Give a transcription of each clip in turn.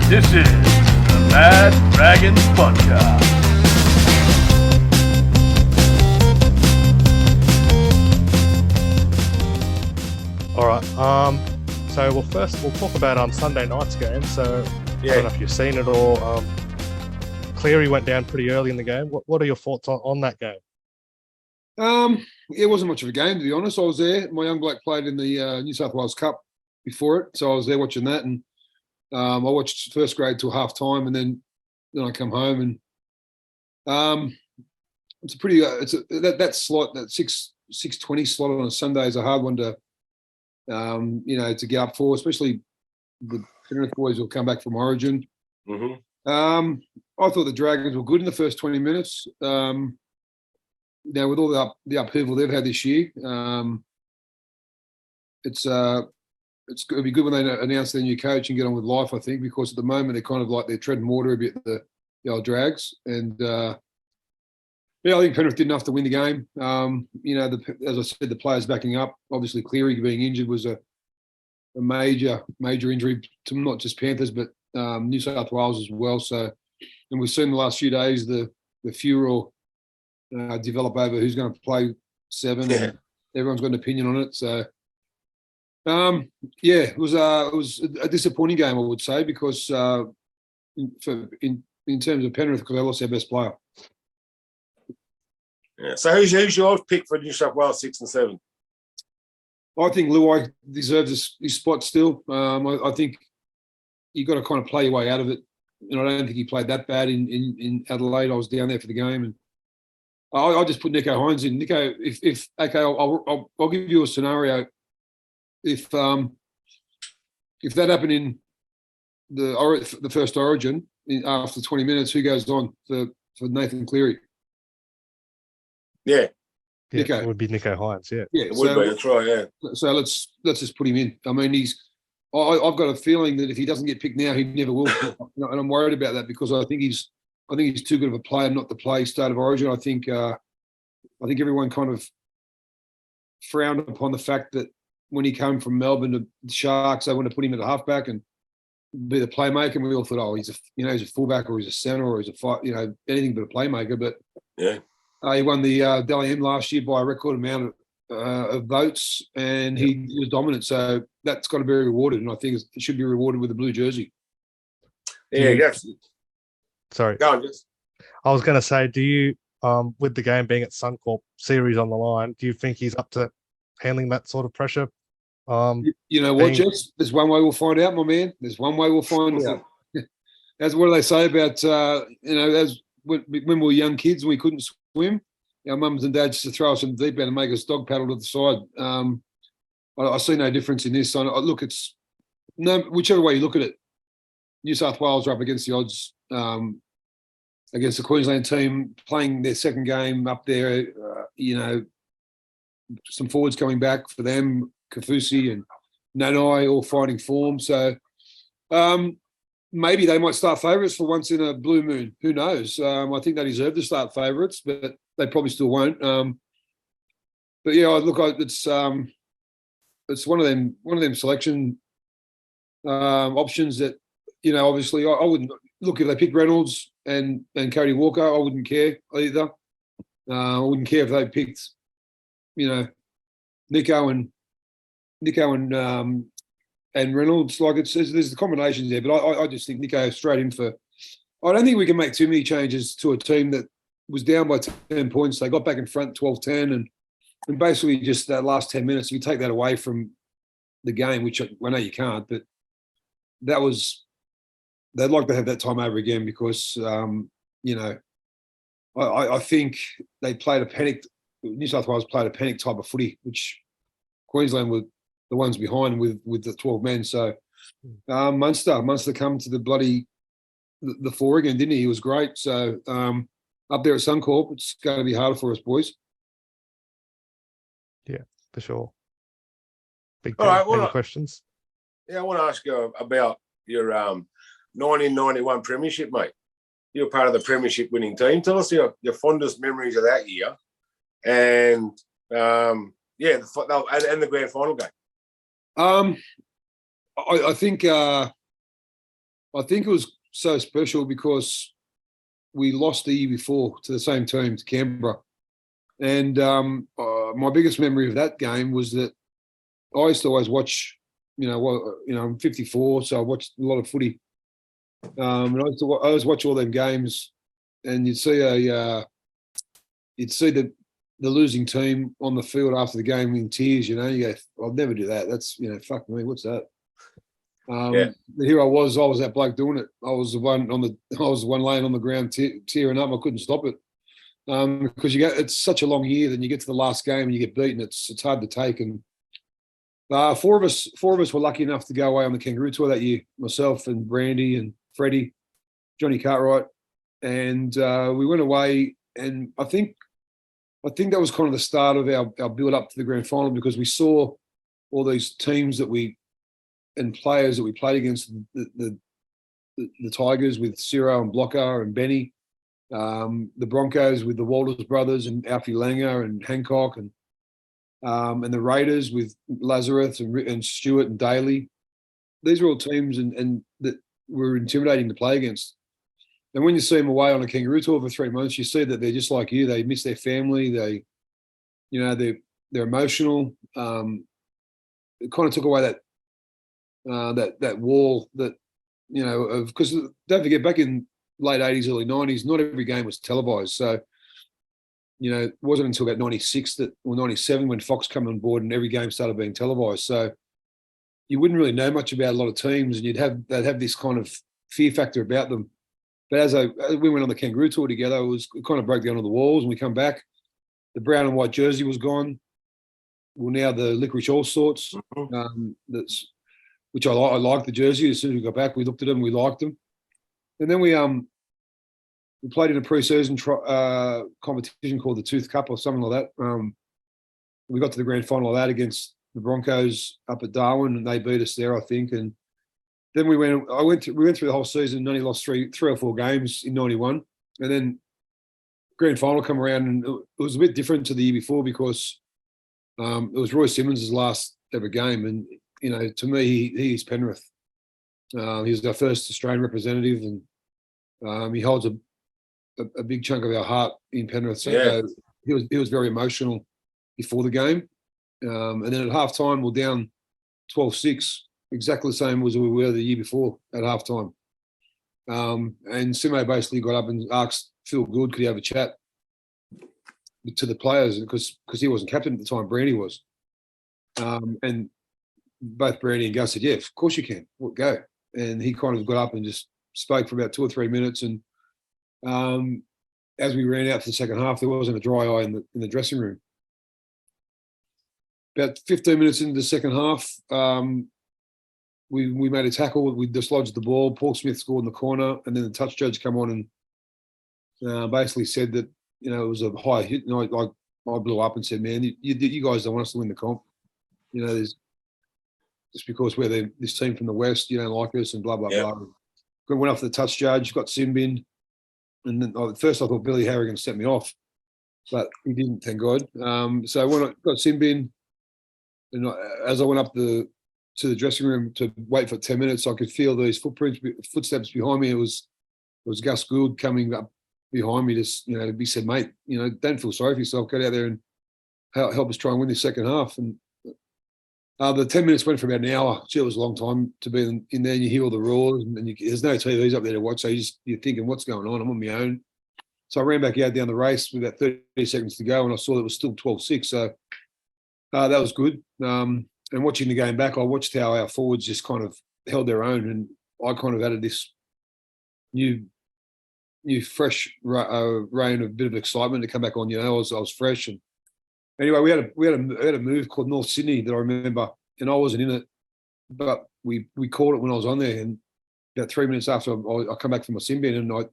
This is the Mad Dragons Podcast. All right. So we'll talk about Sunday night's game. So I don't know if you've seen it or Cleary went down pretty early in the game. What are your thoughts on that game? It wasn't much of a game, to be honest. I was there. My young bloke played in the New South Wales Cup before it, so I was there watching that, and I watched first grade till half time, and then I come home, and it's a pretty that slot, that 6:20 slot on a Sunday is a hard one to to get up for, especially the Penrith boys will come back from Origin. Mm-hmm. I thought the Dragons were good in the first 20 minutes. With all the upheaval they've had this year, it's going to be good when they announce their new coach and get on with life, I think, because at the moment they're kind of like they're treading water a bit, the old Drags. And, I think Penrith did enough to win the game. As I said, the players backing up. Obviously, Cleary being injured was a major injury to not just Panthers, but New South Wales as well. So, and we've seen the last few days the furor develop over who's going to play 7. Yeah. And everyone's got an opinion on it. So, it was a disappointing game, I would say, because in terms of Penrith, because they lost their best player. Yeah. So who's your pick for New South Wales 6 and 7? I think Luai deserves his spot still. I think you've got to kind of play your way out of it. And I don't think he played that bad in Adelaide. I was down there for the game, and I'll just put Nico Hines in. Nico, I'll give you a scenario. If that happened in the first Origin after 20 minutes, who goes on for Nathan Cleary? Yeah, Nico. It would be Nico Hines. Yeah, it would be. That's right. Yeah. So let's just put him in. I mean, I've got a feeling that if he doesn't get picked now, he never will. And I'm worried about that because I think he's too good of a player not to play State of Origin. I think everyone kind of frowned upon the fact that when he came from Melbourne to the Sharks, they wanted to put him at a halfback and be the playmaker. And we all thought, he's a fullback or he's a centre or he's anything but a playmaker. But yeah, he won the Dally M last year by a record amount of votes, and he was dominant. So that's got to be rewarded, and I think it should be rewarded with a blue jersey. Yeah, yes. Sorry. Go on, just. I was going to say, do you, with the game being at Suncorp series on the line, do you think he's up to handling that sort of pressure? You know what, Jess? There's one way we'll find out, my man. There's one way we'll find out. That's what do they say about as when we were young kids and we couldn't swim, our mums and dads used to throw us in the deep end and make us dog paddle to the side. I see no difference in this. Look, it's whichever way you look at it. New South Wales are up against the odds against the Queensland team playing their second game up there. Some forwards coming back for them, Kafusi and Nanai all finding form. So maybe they might start favourites for once in a blue moon. Who knows? I think they deserve to start favourites, but they probably still won't. It's one of them selection options that obviously I wouldn't look if they pick Reynolds and Cody Walker. I wouldn't care either. I wouldn't care if they picked Nico and Reynolds. Like there's the combinations there, but I just think Nico straight in for. I don't think we can make too many changes to a team that was down by 10 points. They got back in front 12-10 and basically just that last 10 minutes, you take that away from the game, which I know you can't, but they'd like to have that time over again because, I think they played a panicked, New South Wales played a panic type of footy, which Queensland were the ones behind with the 12 men. So Munster come to the fore again, didn't he? He was great. So up there at Suncorp, it's going to be harder for us, boys. Yeah, for sure. Big All right, any questions? Yeah, I want to ask you about your 1991 premiership, mate. You're part of the premiership winning team. Tell us your fondest memories of that year, and and the grand final game. I think I think it was so special because we lost the year before to the same team, to Canberra. And my biggest memory of that game was that I used to always watch, I'm 54, so I watched a lot of footy. And I always watch all them games, and you'd see the losing team on the field after the game in tears. You go, I'll never do that. That's fuck me. What's that? Here I was that bloke doing it. I was the one laying on the ground tearing up. I couldn't stop it because it's such a long year. Then you get to the last game and you get beaten. It's hard to take. And four of us were lucky enough to go away on the Kangaroo Tour that year. Myself and Brandy and Freddie, Johnny Cartwright, and we went away. And I think that was kind of the start of our build up to the grand final, because we saw all these teams and players that we played against, the Tigers with Ciro and Blocker and Benny, the Broncos with the Walters brothers and Alfie Langer and Hancock, and the Raiders with Lazarus and Stewart and Daly. These were all teams and that were intimidating to play against. And when you see them away on a Kangaroo Tour for 3 months, you see that they're just like you. They miss their family. They're emotional. It kind of took away that wall that, because don't forget, back in late 80s, early 90s, not every game was televised. So, it wasn't until about 96 or 97 when Fox came on board and every game started being televised. So you wouldn't really know much about a lot of teams, and they'd have this kind of fear factor about them. But as we went on the Kangaroo Tour together, it kind of broke down on the walls, and we come back. The brown and white jersey was gone. Well, now the licorice all sorts. Which I liked the jersey. As soon as we got back, we looked at them, we liked them, and then we played in a pre-season competition called the Tooth Cup or something like that. We got to the grand final of that against the Broncos up at Darwin, and they beat us there, I think. And then we went through the whole season and only lost three or four games in 91. And then grand final come around, and it was a bit different to the year before because it was Roy Simmons' last ever game. And, to me, he's Penrith. He was our first Australian representative, and he holds a big chunk of our heart in Penrith. So he was very emotional before the game. And then at halftime, we're down 12-6. Exactly the same as we were the year before at halftime. And Simo basically got up and asked Phil Good, could he have a chat to the players, because he wasn't captain at the time, Brandy was. And both Brandy and Gus said, yeah, of course you can. We'll go. And he kind of got up and just spoke for about 2 or 3 minutes. And as we ran out for the second half, there wasn't a dry eye in the dressing room. About 15 minutes into the second half, we made a tackle. We dislodged the ball. Paul Smith scored in the corner, and then the touch judge come on and basically said that it was a high hit. And I blew up and said, "Man, you guys don't want us to win the comp. There's just because we're this team from the West, you don't like us, and blah blah blah." Went off the touch judge, got sin bin, and then at first I thought Billy Harrigan set me off, but he didn't, thank God. So when I got sin bin, and as I went up to the dressing room to wait for 10 minutes, I could feel these footsteps behind me. It was Gus Gould coming up behind me. He said, "Mate, don't feel sorry for yourself. Get out there and help us try and win this second half." And the 10 minutes went for about an hour. It was a long time to be in there. And you hear all the roars, and there's no TVs up there to watch. So you're thinking, what's going on? I'm on my own. So I ran back out down the race with about 30 seconds to go, and I saw it was still 12-6. So that was good. And watching the game back, I watched how our forwards just kind of held their own, and I kind of added this new fresh reign of a bit of excitement to come back on. I was fresh, and anyway, we had a move called North Sydney that I remember, and I wasn't in it, but we called it when I was on there. And about 3 minutes after I come back from my sin bin, and I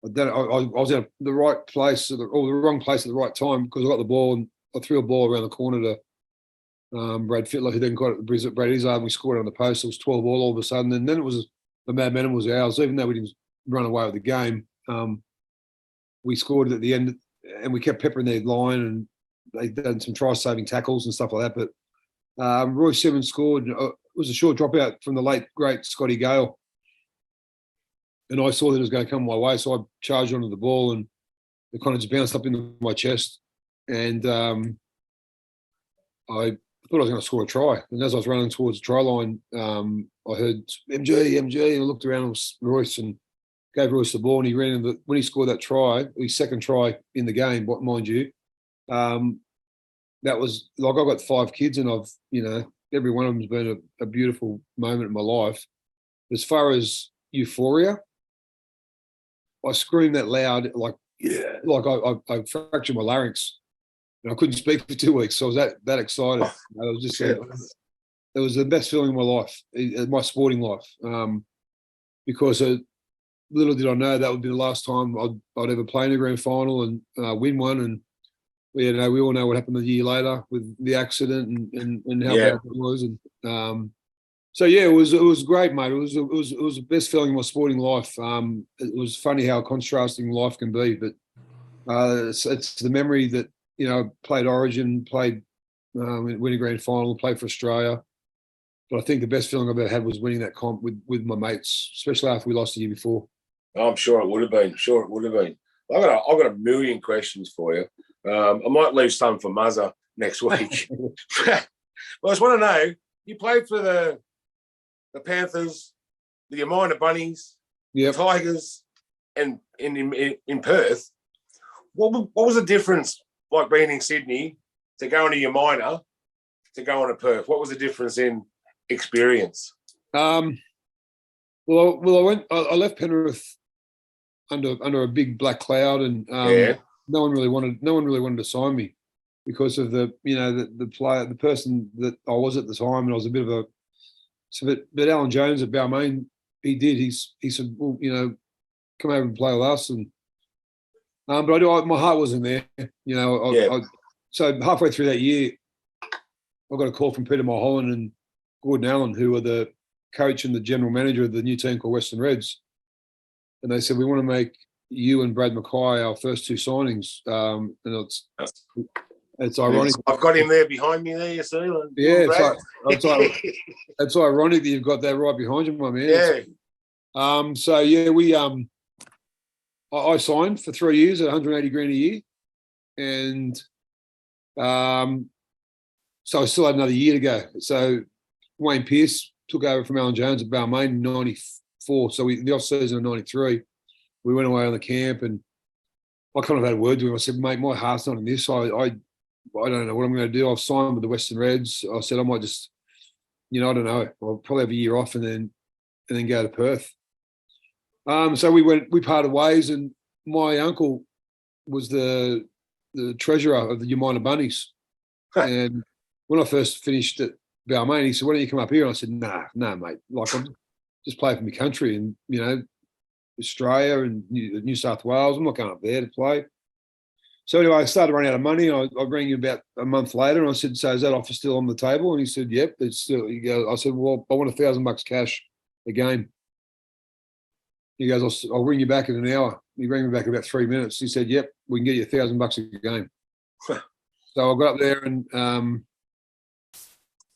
was at the right place or the wrong place at the right time, because I got the ball and I threw a ball around the corner to Brad Fittler, who then got it to Brad Izzard, and we scored on the post. It was 12-all of a sudden, and then it was the Mad Momentum was ours, even though we didn't run away with the game. We scored at the end, and we kept peppering their line, and they done some try-saving tackles and stuff like that. But Roy Simmons scored. It was a short dropout from the late, great Scotty Gale. and I saw that it was going to come my way, so I charged onto the ball, and it kind of just bounced up into my chest, and I thought I was going to score a try. And as I was running towards the try line, I heard MG, and I looked around, it was Royce, and gave Royce the ball, and he ran in. When he scored that try, his second try in the game, mind you, that was like, I've got 5 kids, and I've, every one of them's been a beautiful moment in my life. As far as euphoria, I screamed that loud, like I fractured my larynx, and I couldn't speak for 2 weeks. So I was that excited. I was just, it was the best feeling of my life, my sporting life, because little did I know that would be the last time I'd ever play in a grand final and win one. And we all know what happened a year later with the accident and how bad it was. And so yeah, it was great, mate. It was the best feeling of my sporting life. It was funny how contrasting life can be, but it's the memory that, played Origin, played win a grand final, played for Australia. But I think the best feeling I've ever had was winning that comp with my mates, especially after we lost the year before. I'm sure it would have been. I've got a million questions for you. I might leave some for Muzza next week. But I just want to know, you played for the Panthers, the Yamina Bunnies, the Tigers, and in Perth. What was the difference, like being in Sydney, to going to Yamina, to going to Perth? What was the difference in experience? Well, I left Penrith under a big black cloud, and no one really wanted to sign me because of the person that I was at the time, and I was a bit of a. But Alan Jones at Balmain, he did. He said, well, come over and play with us, and but my heart wasn't there. So halfway through that year, I got a call from Peter Mulholland and Gordon Allen, who were the coach and the general manager of the new team called Western Reds. And they said, we want to make you and Brad Mackay our first 2 signings. And it's ironic. I've got him there behind me there, you see. Yeah, it's ironic that you've got that right behind you, my man. Yeah. So, yeah, I signed for 3 years at 180 grand a year. And so I still had another year to go. So Wayne Pearce took over from Alan Jones at Balmain in 94. So the off-season of 93, we went away on the camp, and I kind of had a word to him. I said, mate, my heart's not in this. I don't know what I'm going to do. I've signed with the Western Reds. I said, I might just, I don't know. I'll probably have a year off and then go to Perth. So we parted ways, and my uncle was the treasurer of the Yamina Bunnies. And when I first finished at Balmain, he said, why don't you come up here? And I said, nah, mate. Like, I'm just playing for my country and, Australia and New South Wales. I'm not going up there to play. So anyway, I started running out of money. I rang him about a month later, and I said, so is that offer still on the table? And he said, yep, it's still. I said, well, I want $1,000 cash a game. He goes, I'll ring you back in an hour. He rang me back in about 3 minutes. He said, yep, we can get you $1,000 a game. So I got up there, and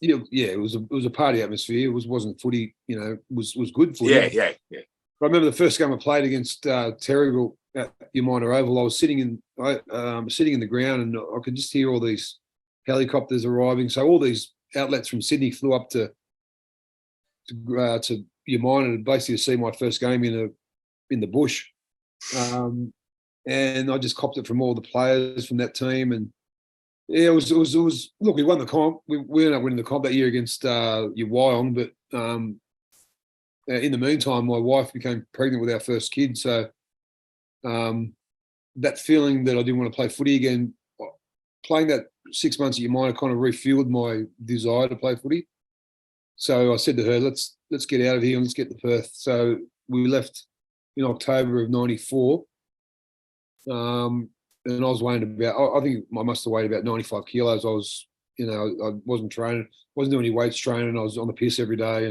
it was a party atmosphere. It wasn't footy, was good footy. Yeah. I remember the first game I played against Terrigal at Yamina Oval. I was sitting in the ground, and I could just hear all these helicopters arriving. So all these outlets from Sydney flew up to Yamina and basically to see my first game in the bush. And I just copped it from all the players from that team. And yeah, it was. Look, we won the comp. We ended up winning the comp that year against Wyong, but in the meantime, my wife became pregnant with our first kid. So that feeling that I didn't want to play footy again, playing that 6 months at Yamina kind of refueled my desire to play footy. So I said to her, let's get out of here and let's get to Perth. So we left in October of 94. And I was weighing about, I think I must have weighed about 95 kilos. I was, I wasn't training, wasn't doing any weights training. I was on the piss every day,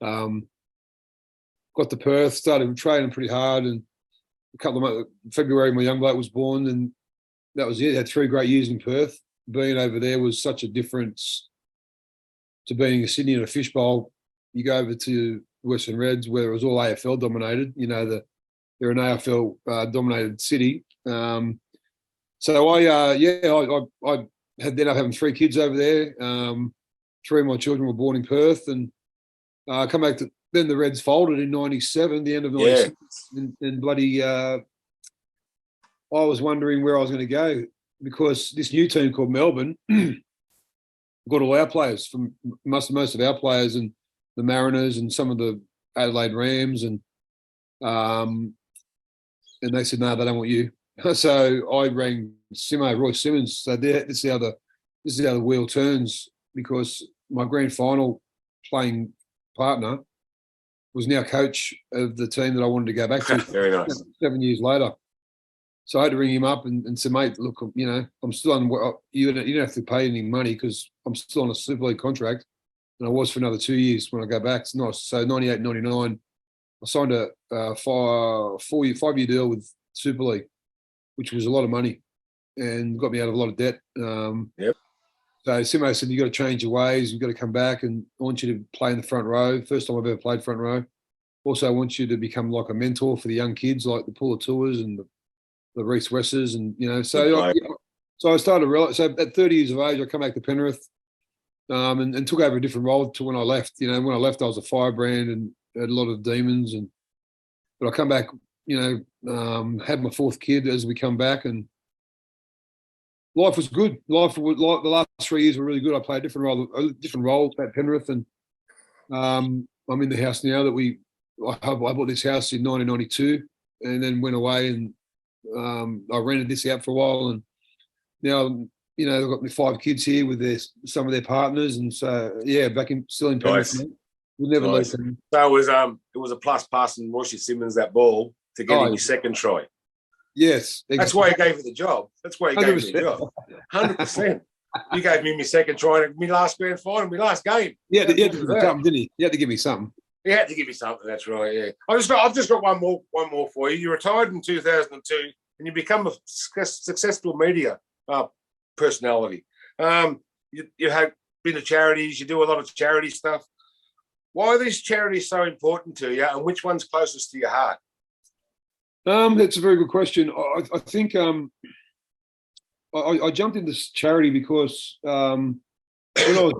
and got to Perth, started training pretty hard. And a couple of months, February, my young bloke was born, and that was it. Had 3 great years in Perth. Being over there was such a difference to being in Sydney in a fishbowl. You go over to Western Reds, where it was all AFL dominated. You know, they're an AFL dominated city. So I ended up having 3 kids over there. 3 of my children were born in Perth, and come back to then the Reds folded in '97, the end of '97, and bloody. I was wondering where I was going to go because this new team called Melbourne got all our players from most of our players and the Mariners and some of the Adelaide Rams and they said no, they don't want you. So I rang Roy Simmons. So this is how the wheel turns, because my grand final playing partner was now coach of the team that I wanted to go back to. Very nice. 7 years later. So I had to ring him up and say, mate, look, you know, I'm still on. You don't have to pay any money because I'm still on a Super League contract, and I was for another 2 years when I go back. It's nice. So 98, 99, I signed a 5-year deal with Super League, which was a lot of money and got me out of a lot of debt. Yep. So Simo said, you got to change your ways. You've got to come back, and I want you to play in the front row. First time I've ever played front row. Also, I want you to become like a mentor for the young kids, like the Puller Tours and the Reese Wessers, and you know. So I started to realize. So at 30 years of age, I come back to Penrith, and took over a different role to when I left. You know, when I left, I was a firebrand and had a lot of demons, but I come back. You know, had my 4th kid as we come back, and life was good. The last 3 years were really good. I played a different role at Penrith, and I'm in the house now that I bought this house in 1992, and then went away and I rented this out for a while, and now you know they've got me 5 kids here with some of their partners, and so yeah, still in Penrith. Nice. We'll never lose them. So it was a plus passing Moshi Simmons that ball to get him his second try. Yes, exactly. That's why he gave me the job. 100%. You gave me my second try in my last grand final, my last game. Yeah, he had to give me something, didn't he? He had to give me something. He had to give me something. That's right. Yeah. I've just got one more for you. You retired in 2002, and you become a successful media personality. You have been to charities. You do a lot of charity stuff. Why are these charities so important to you, and which one's closest to your heart? That's a very good question. I think I jumped into charity because when I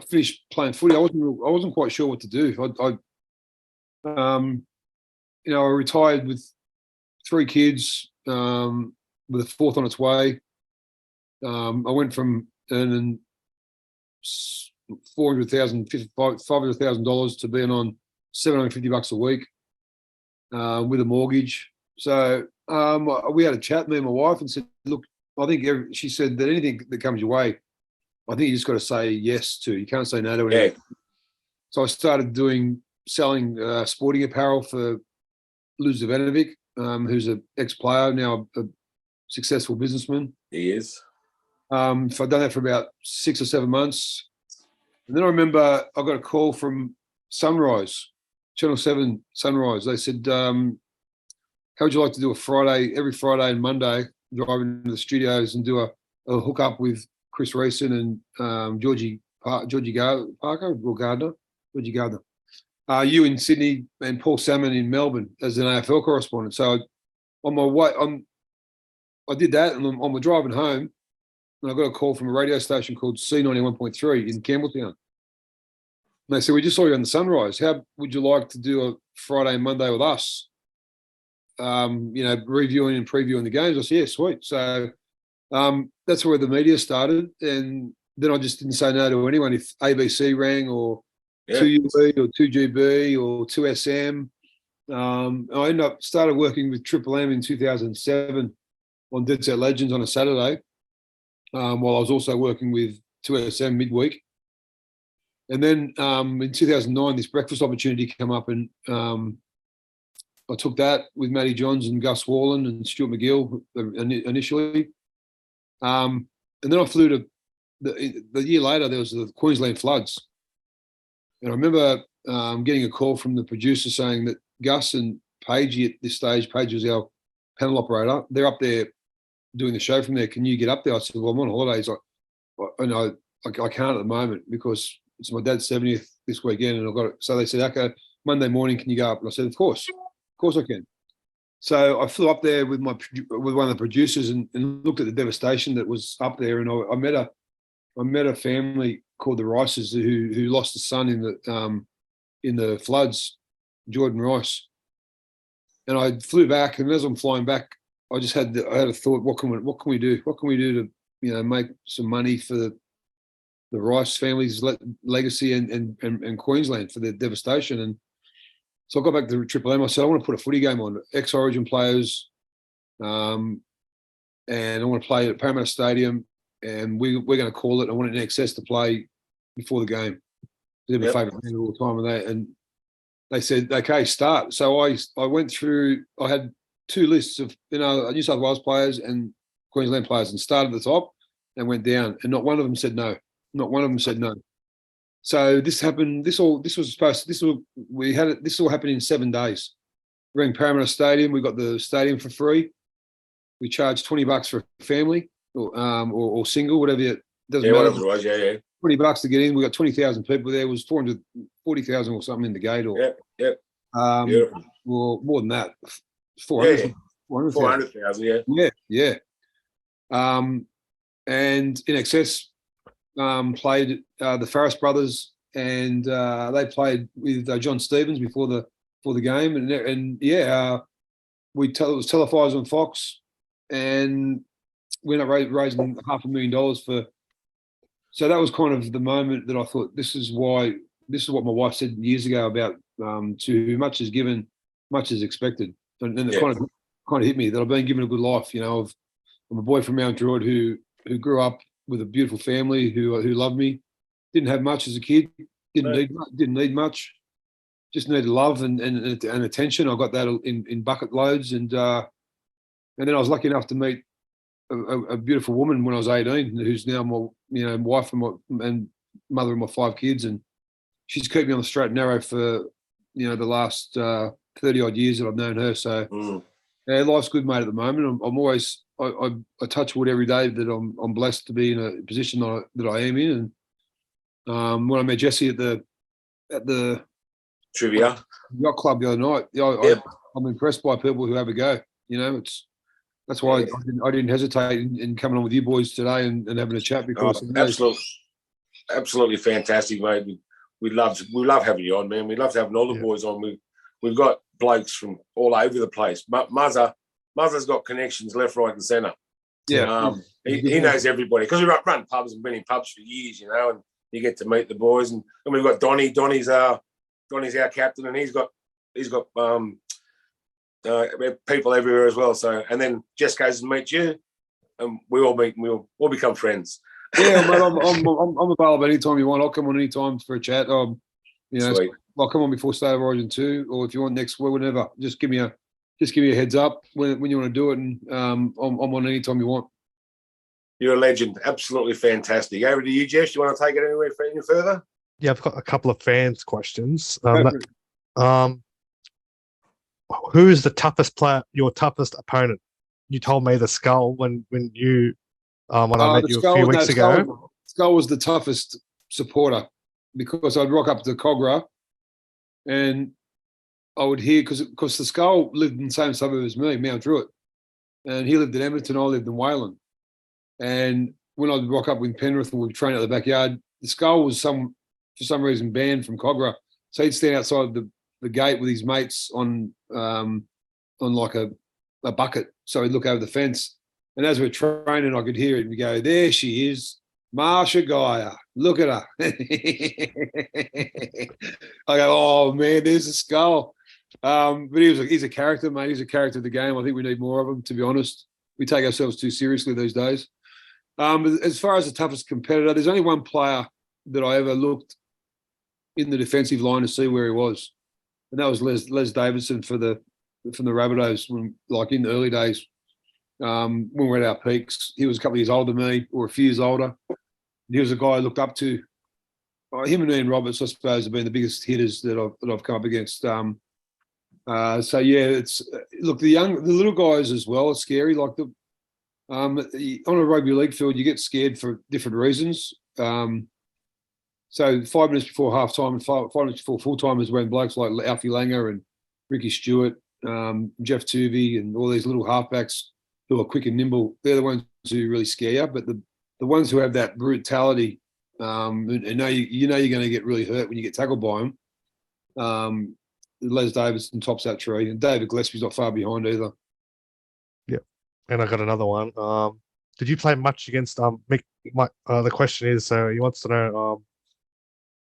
finished playing footy, I wasn't quite sure what to do. I retired with 3 kids, with a 4th on its way. I went from earning $500,000 to being on $750 a week. With a mortgage. So we had a chat, me and my wife, and said, look, I think she said that anything that comes your way, I think you just got to say yes to. You can't say no to anything. Yeah. So I started selling sporting apparel for Luz Ivanovic, who's an ex-player, now a successful businessman. He is. So I've done that for about 6 or 7 months. And then I remember I got a call from Sunrise, Channel 7 Sunrise. They said, how would you like to do every Friday and Monday, drive into the studios and do a hookup with Chris Reeson and Georgie Parker or Gardner? Georgie Gardner. You in Sydney and Paul Salmon in Melbourne as an AFL correspondent. So on my way, I did that, and on my driving home, and I got a call from a radio station called C91.3 in Campbelltown. And they said, we just saw you on the Sunrise. How would you like to do a Friday and Monday with us? Reviewing and previewing the games. I said, yeah, sweet. So that's where the media started. And then I just didn't say no to anyone. If ABC rang or 2UB or 2GB or 2SM. I ended up started working with Triple M in 2007 on Dead Set Legends on a Saturday, while I was also working with 2SM midweek. And then in 2009, this breakfast opportunity came up, and I took that with Matty Johns and Gus Wallen and Stuart McGill initially. And then I flew to the year later, there was the Queensland floods. And I remember getting a call from the producer saying that Gus and Paige at this stage, Paige was our panel operator, they're up there doing the show from there. Can you get up there? I said, well, I'm on holidays. I can't at the moment because it's my dad's 70th this weekend, and I've got it. So they said, okay, Monday morning, can you go up? And I said, of course I can. So I flew up there with one of the producers and looked at the devastation that was up there, and I met a family called the Rices who lost a son in the floods, Jordan Rice. And I flew back, and as I'm flying back, I had a thought: what can we do? What can we do to make some money for the Rice family's legacy and Queensland for the devastation? And so I got back to Triple M. I said, I want to put a footy game on, ex-Origin players, and I want to play at Parramatta Stadium, and we're going to call it. I want it in excess to play before the game. They're my favourite thing all the time, and they said, okay, start. So I went through. I had two lists of New South Wales players and Queensland players, and started at the top and went down, and not one of them said no. Not one of them said no. So this happened. This all happened in 7 days. We're in Parramatta Stadium. We got the stadium for free. We charged $20 for a family or single, whatever. It doesn't matter. Whatever it was, yeah. $20 to get in. We got 20,000 people there. It was 440,000 or something in the gate. Or well, more than that. 400,000. Yeah. And in excess. Played the Farris brothers, and they played with John Stevens before the game, and it was televised on Fox, and we ended up raising $500,000 for. So that was kind of the moment that I thought, this is what my wife said years ago about to much is given, much is expected, and it kind of hit me that I've been given a good life. I'm a boy from Mount Druitt who grew up with a beautiful family who loved me. Didn't have much as a kid. Didn't need much. Just needed love and attention. I got that in bucket loads, and then I was lucky enough to meet a beautiful woman when I was 18, who's now my wife and mother of my 5 kids, and she's kept me on the straight and narrow for the last 30 odd years that I've known her. So life's good, mate. At the moment, I'm always. I touch wood every day that I'm blessed to be in a position that I am in. And when I met Jesse at the trivia yacht club the other night, I'm impressed by people who have a go. That's why I didn't hesitate in coming on with you boys today and having a chat, because absolutely fantastic, mate. We love having you on, man. We love having all the boys on. We've got blokes from all over the place. Mother's got connections left, right, and centre. Yeah, he knows everybody, because we run pubs and been in pubs for years, and you get to meet the boys. And we've got Donnie. Donnie's our captain, and he's got people everywhere as well. So, and then Jess goes and meets you, and we all meet, and we all become friends. Yeah, mate, I'm available anytime you want. I'll come on anytime for a chat. Sweet. I'll come on before State of Origin 2, or if you want next week, whenever. Just give me a heads up when you want to do it, and I'm on anytime you want. You're a legend. Absolutely fantastic. Over to you, Jess. You want to take it any further? Yeah, I've got a couple of fans' questions. Who is the toughest player? Your toughest opponent? You told me the Skull when I met you a few weeks ago. Skull was the toughest supporter, because I'd rock up to Cogra, and I would hear, because the Skull lived in the same suburb as me, Mount Druitt, and he lived in Edmonton. I lived in Wayland. And when I'd rock up with Penrith and we'd train out the backyard, the Skull was for some reason banned from Cogra, so he'd stand outside the gate with his mates on like a bucket. So he'd look over the fence, and as we're training, I could hear it and we go, "There she is, Mark Geyer. Look at her." I go, "Oh man, there's the Skull." But he's a character, mate. He's a character of the game. I think we need more of them, to be honest. We take ourselves too seriously these days. As far as the toughest competitor, there's only one player that I ever looked in the defensive line to see where he was, and that was Les Davidson from the Rabbitohs, like in the early days, when we were at our peaks. He was a couple of years older than me, or a few years older. He was a guy I looked up to. Him and Ian Roberts, I suppose, have been the biggest hitters that I've come up against. So yeah, it's look, the little guys as well are scary. Like on a rugby league field, you get scared for different reasons. So 5 minutes before half time and 5 minutes before full time is when blokes like Alfie Langer and Ricky Stewart, Jeff Tuvey, and all these little halfbacks who are quick and nimble, they're the ones who really scare you. But the ones who have that brutality, and know you're going to get really hurt when you get tackled by them. Les Davidson tops that tree, and David Gillespie's not far behind either. Yep. And I got another one. Did you play much against Mick? The question is, so he wants to know,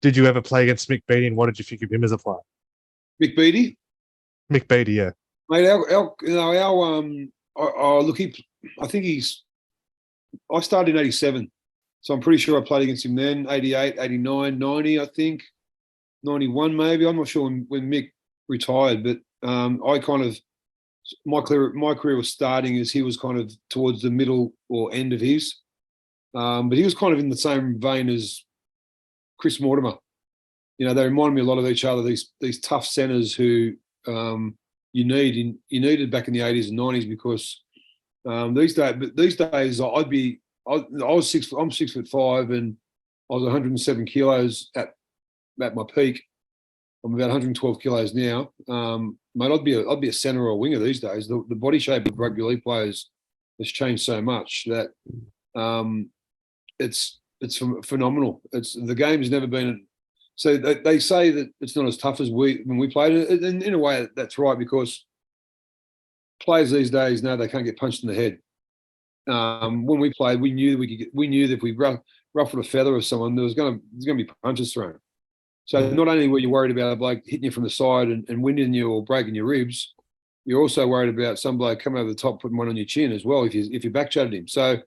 did you ever play against Mick Beattie, and what did you think of him as a player? Mick Beattie? Mick Beattie, yeah. Mate, I think I started in 87, so I'm pretty sure I played against him then, 88, 89, 90, I think, 91 maybe. I'm not sure when Mick retired, but I kind of, my career was starting as he was kind of towards the middle or end of his. But he was kind of in the same vein as Chris Mortimer. You know, they remind me a lot of each other, these tough centres who you needed back in the 80s and 90s, because these days I'm 6'5" and I was 107 kilos at my peak. I'm about 112 kilos now. Mate, I'd be a centre or a winger these days. The body shape of rugby league players has changed so much that it's phenomenal. The game's never been. So they say that it's not as tough as when we played. And in a way, that's right, because players these days know they can't get punched in the head. When we played, we knew that if we ruffled a feather of someone, there's going to be punches thrown. So not only were you worried about a bloke hitting you from the side and winding you or breaking your ribs, you're also worried about some bloke coming over the top, putting one on your chin as well if you back chatted him. So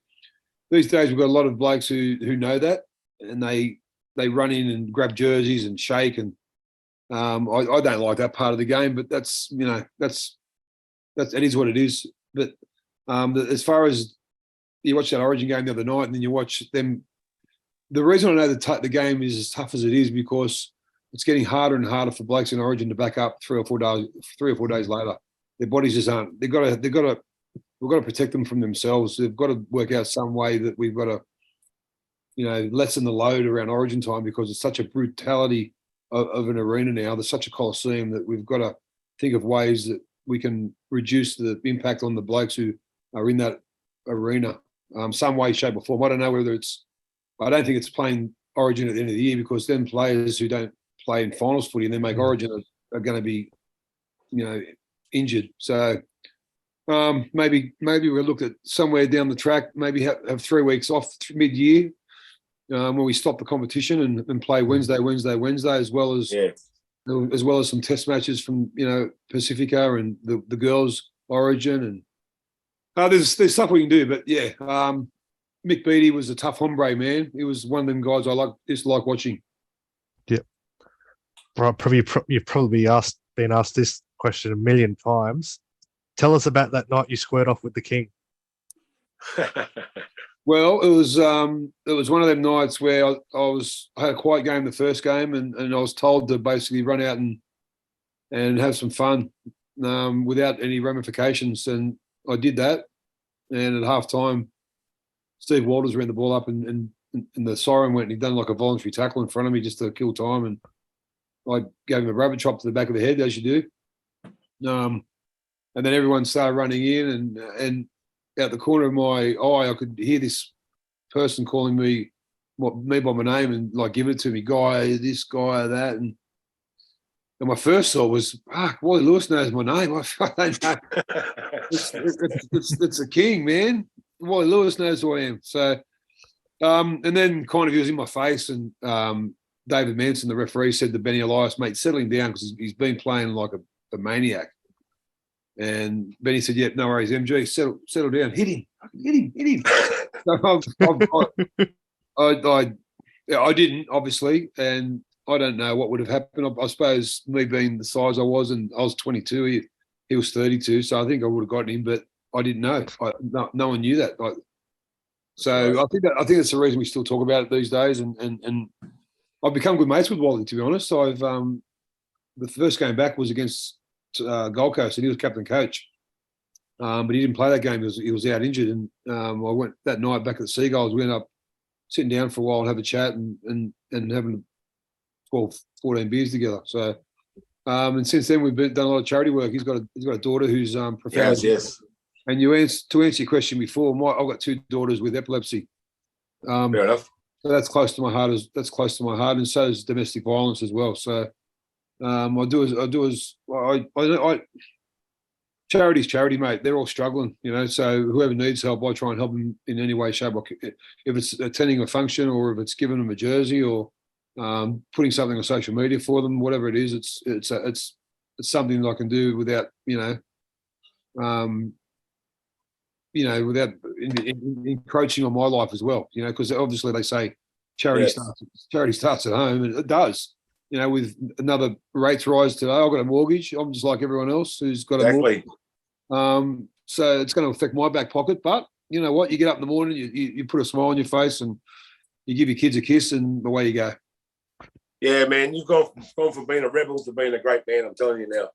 these days we've got a lot of blokes who know that, and they run in and grab jerseys and shake, and I don't like that part of the game, but that is what it is. But as far as you watch that Origin game the other night, and then you watch them. The reason I know the game is as tough as it is because it's getting harder and harder for blokes in Origin to back up 3 or 4 days later. Their bodies just aren't. We've got to protect them from themselves. They've got to work out some way that we've got to, lessen the load around Origin time, because it's such a brutality of an arena now. There's such a coliseum that we've got to think of ways that we can reduce the impact on the blokes who are in that arena, some way, shape, or form. I don't know whether it's. I don't think it's playing Origin at the end of the year, because then players who don't play in finals footy and then make Origin are going to be, injured. So maybe we'll look at somewhere down the track, maybe have 3 weeks off mid-year where we stop the competition and play Wednesday, as well as some test matches from Pacifica and the girls' Origin, and there's stuff we can do. But yeah. Mick Beattie was a tough hombre, man. He was one of them guys I just like watching. Yep. Right. You've probably been asked this question a million times. Tell us about that night you squared off with the King. Well, it was one of them nights where I had a quiet game the first game, and I was told to basically run out and have some fun without any ramifications, and I did that. And at half time, Steve Walters ran the ball up and the siren went, and he'd done like a voluntary tackle in front of me just to kill time. And I gave him a rabbit chop to the back of the head, as you do. And then everyone started running in, and out the corner of my eye, I could hear this person calling me by my name and like giving it to me, guy, this guy, that. And my first thought was, Wally Lewis knows my name. I don't know. It's a King, man. Wally Lewis knows who I am. So, and then kind of he was in my face, and David Manson, the referee, said to Benny Elias, mate, settle him down because he's been playing like a maniac. And Benny said, yep, no worries, MG, settle down. Hit him. So I didn't, obviously, and I don't know what would have happened. I suppose me being the size I was, and I was 22, he was 32, so I think I would have gotten him, but I didn't know. No one knew that. So I think that's the reason we still talk about it these days. And I've become good mates with Wally, to be honest. The first game back was against Gold Coast, and he was captain coach. But he didn't play that game because he was out injured. And I went that night back at the Seagulls. We ended up sitting down for a while and have a chat and having 12, 14 beers together. So, and since then we've done a lot of charity work. He's got a daughter who's profound. Yes. And to answer your question before, I've got 2 daughters with epilepsy. Fair enough. So that's close to my heart. And so is domestic violence as well. So charity's charity, mate. They're all struggling, So whoever needs help, I try and help them in any way, shape, or if it's attending a function or if it's giving them a jersey or putting something on social media for them, whatever it is. It's something that I can do without without encroaching on my life as well, because obviously they say charity starts at home, and it does. With another rates rise today, I've got a mortgage. I'm just like everyone else who's got a mortgage. So it's going to affect my back pocket. But you know what? You get up in the morning, you put a smile on your face, and you give your kids a kiss, and away you go. Yeah, man, you've gone from being a rebel to being a great man. I'm telling you now.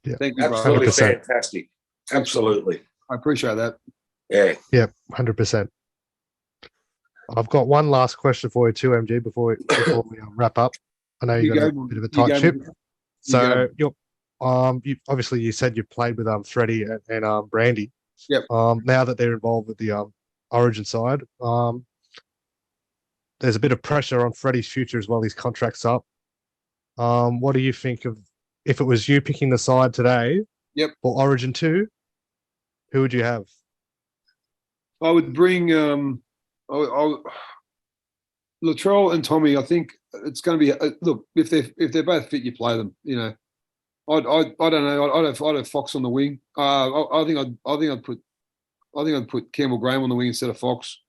Yeah. Thank you, absolutely 100%. Fantastic. Absolutely. I appreciate that. Yeah, 100%. I've got one last question for you too, MG, before we wrap up. I know you got a bit of a tight ship. So you obviously you said you played with Freddie and Brandy. Yep. Now that they're involved with the Origin side, there's a bit of pressure on Freddie's future as well. His contract's up. What do you think of if it was you picking the side today? Yep. For Origin 2, who would you have? I would bring Latrell and Tommy. I think it's going to be look, if they're both fit, you play them. I don't know. I'd have Fox on the wing. I think I'd put Campbell Graham on the wing instead of Fox.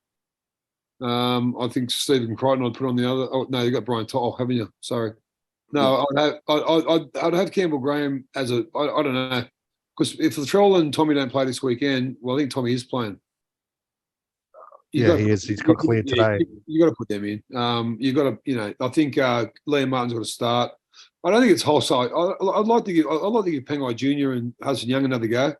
I think Stephen Crichton I'd put on the other. Oh no, you got Brian Toll, haven't you? Sorry. No, I'd have Campbell Graham as a. I don't know, because if Latrell and Tommy don't play this weekend, well, I think Tommy is playing. He is. He's got cleared today. You got to put them in. You got to, I think Liam Martin's got to start. I don't think it's wholesale. I'd like to give Pengai Jr. and Hudson Young another go.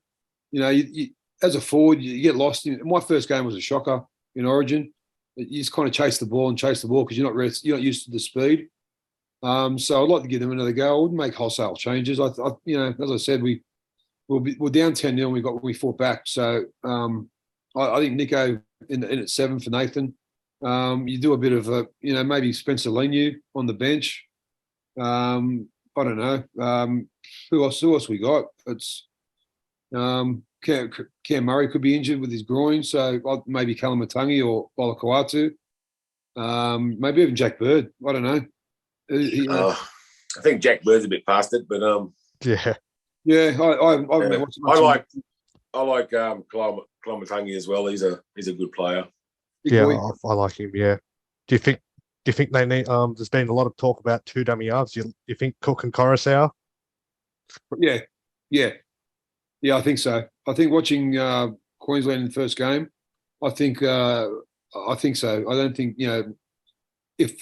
You, as a forward, you get lost. My first game was a shocker in Origin. You just kind of chase the ball because you're not used to the speed. So I'd like to give them another go. I wouldn't make wholesale changes. As I said, we're down 10-0 and we fought back. So I think Nico in at 7 for Nathan. You do a bit of maybe Spencer Leniu on the bench. I don't know. Who else we got? It's Cam Murray could be injured with his groin, so maybe Kalamatangi or Bolakawatu. Maybe even Jack Bird. I don't know. I think Jack Bird's a bit past it, but yeah. I like Kalamatangi as well. He's a good player. I like him. Yeah. Do you think they need? There's been a lot of talk about 2 dummy halves. Do you think Cook and Coruscant? Yeah, I think so. I think watching Queensland in the first game, I think so. I don't think if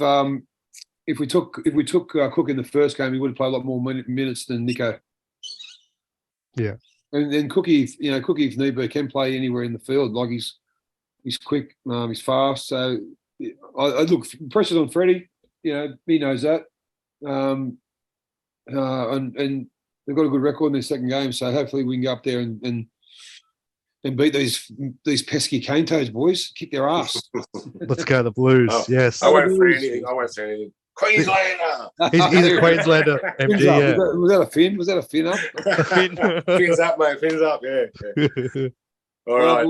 we took Cook in the first game, he would have played a lot more minutes than Nico. Yeah, and then Cookie, if need be, can play anywhere in the field. Like he's quick, he's fast. So I look, pressure's on Freddie. He knows that. And they've got a good record in their second game, so hopefully we can go up there and beat these pesky cane toes boys, kick their ass. Let's go the Blues. Yes. I won't say anything. Queenslander. He's a Queenslander. MG, yeah. Was that a fin? Was that a fin up? Fins up, mate. Fins up. Yeah. All right.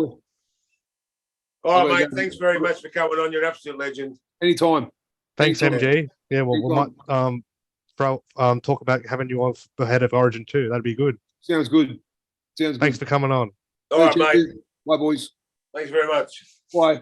All right, mate. Thanks very much for coming on. You're an absolute legend. Anytime. Thanks, MG. Yeah, well, we might talk about having you on ahead of Origin 2. That'd be good. Sounds good. Thanks for coming on. All right, mate. Bye, boys. Thanks very much. Bye.